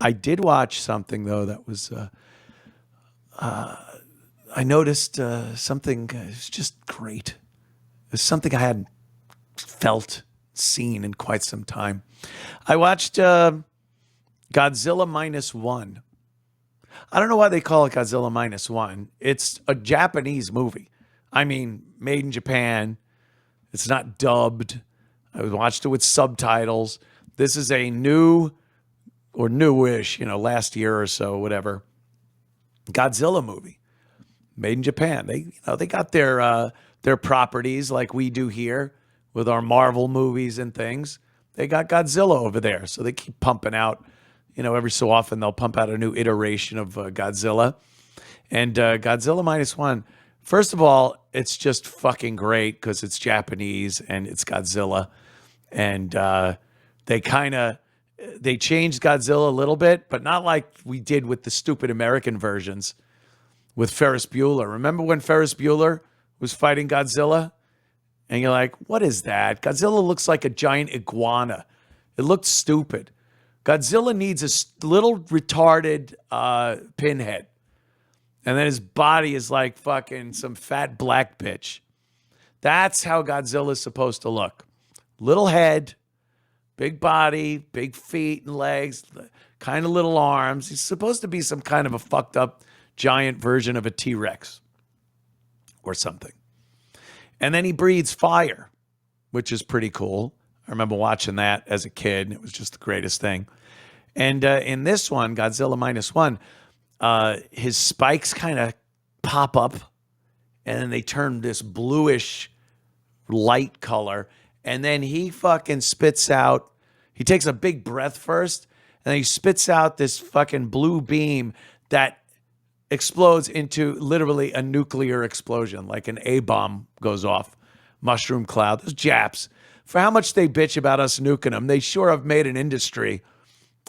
I did watch something though that was. I noticed something. It was just great. It was something I hadn't felt, seen in quite some time. I watched Godzilla minus one. I don't know why they call it Godzilla minus one. It's a Japanese movie. I mean, made in Japan. It's not dubbed. I watched it with subtitles. This is a new or newish, last year or so, whatever, Godzilla movie made in Japan. They got their properties like we do here with our Marvel movies and things. They got Godzilla over there, so they keep pumping out. Every so often they'll pump out a new iteration of Godzilla. And Godzilla minus one. First of all, it's just fucking great because it's Japanese and it's Godzilla, and they changed Godzilla a little bit, but not like we did with the stupid American versions with Ferris Bueller. Remember when Ferris Bueller was fighting Godzilla? And you're like, what is that? Godzilla looks like a giant iguana. It looked stupid. Godzilla needs a little retarded pinhead. And then his body is like fucking some fat black bitch. That's how Godzilla is supposed to look. Little head, big body, big feet and legs, kind of little arms. He's supposed to be some kind of a fucked up giant version of a T-Rex or something. And then he breathes fire, which is pretty cool. I remember watching that as a kid. It was just the greatest thing. And in this one, Godzilla minus one, his spikes kind of pop up and then they turn this bluish light color. And then he fucking spits out, he takes a big breath first, and then he spits out this fucking blue beam that explodes into literally a nuclear explosion, like an A-bomb goes off. Mushroom cloud. Those Japs, for how much they bitch about us nuking them, they sure have made an industry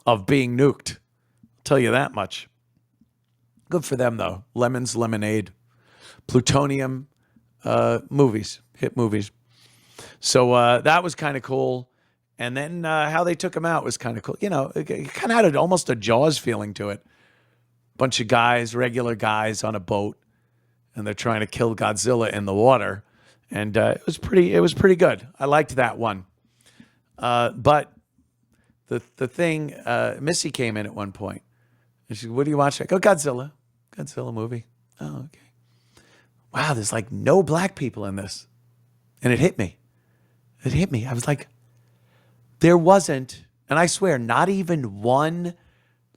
of being nuked. I'll tell you that much. Good for them, though. Lemons, lemonade, plutonium, movies, hit movies. So that was kind of cool. And then how they took him out was kind of cool. It kind of had almost a Jaws feeling to it. Bunch of guys, regular guys on a boat, and they're trying to kill Godzilla in the water. And it was pretty good. I liked that one. But the thing, Missy came in at one point. And she said, what do you watch? I go, Godzilla movie. Oh, okay. Wow, there's like no black people in this. And it hit me. I was like, there wasn't, and I swear, not even one,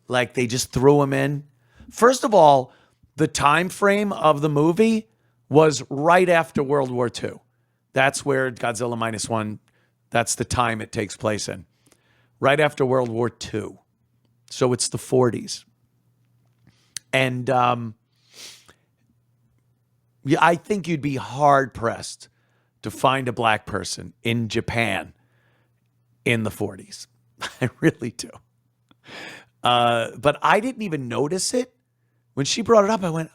like they just threw him in. First of all, the time frame of the movie was right after World War II. That's where Godzilla minus one, that's the time it takes place in. Right after World War II. So it's the 40s. And I think you'd be hard-pressed to find a black person in Japan in the 40s. I really do. But I didn't even notice it. When she brought it up, I went,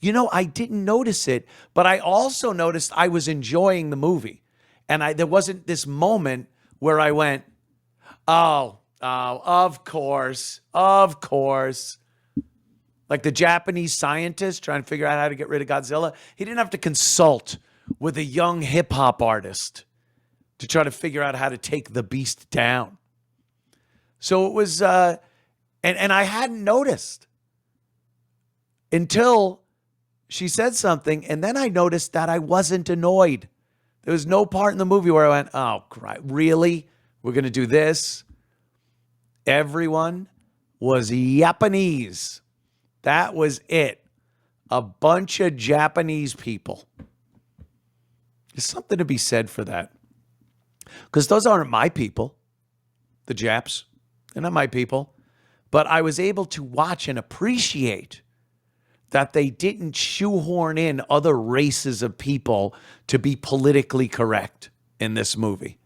I didn't notice it, but I also noticed I was enjoying the movie. And there wasn't this moment where I went, oh, of course. Like the Japanese scientist trying to figure out how to get rid of Godzilla. He didn't have to consult with a young hip hop artist to try to figure out how to take the beast down. So it was, and I hadn't noticed until she said something, and then I noticed that I wasn't annoyed. There was no part in the movie where I went, oh, really? We're going to do this? Everyone was Japanese. That was it. A bunch of Japanese people. There's something to be said for that. Because those aren't my people, the Japs. They're not my people. But I was able to watch and appreciate that they didn't shoehorn in other races of people to be politically correct in this movie.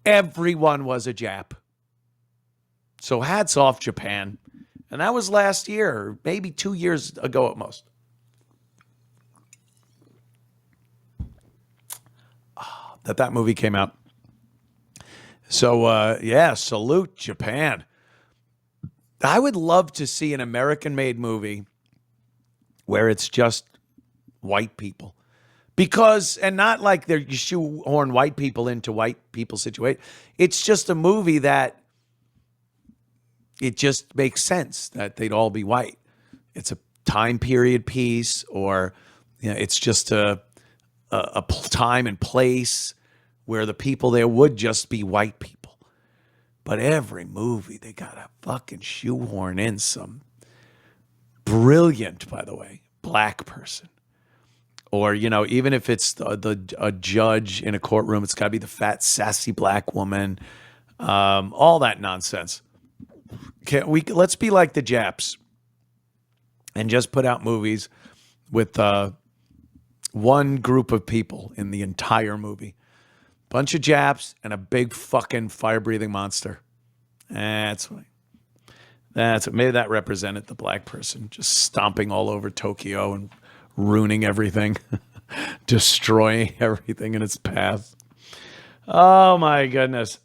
Everyone was a Jap. So hats off, Japan. And that was last year, or maybe 2 years ago at most. That movie came out. So, salute Japan. I would love to see an American-made movie where it's just white people. Because, and not like they're you shoehorn white people into white people situation. It's just a movie that it just makes sense that they'd all be white. It's a time period piece, or it's just a time and place where the people there would just be white people. But every movie, they got to fucking shoehorn in some brilliant, by the way, black person. Or, even if it's a judge in a courtroom, it's got to be the fat, sassy black woman. All that nonsense. Let's be like the Japs and just put out movies with one group of people in the entire movie. Bunch of Japs and a big fucking fire-breathing monster. That's what maybe that represented the black person just stomping all over Tokyo and ruining everything, destroying everything in its path. Oh my goodness.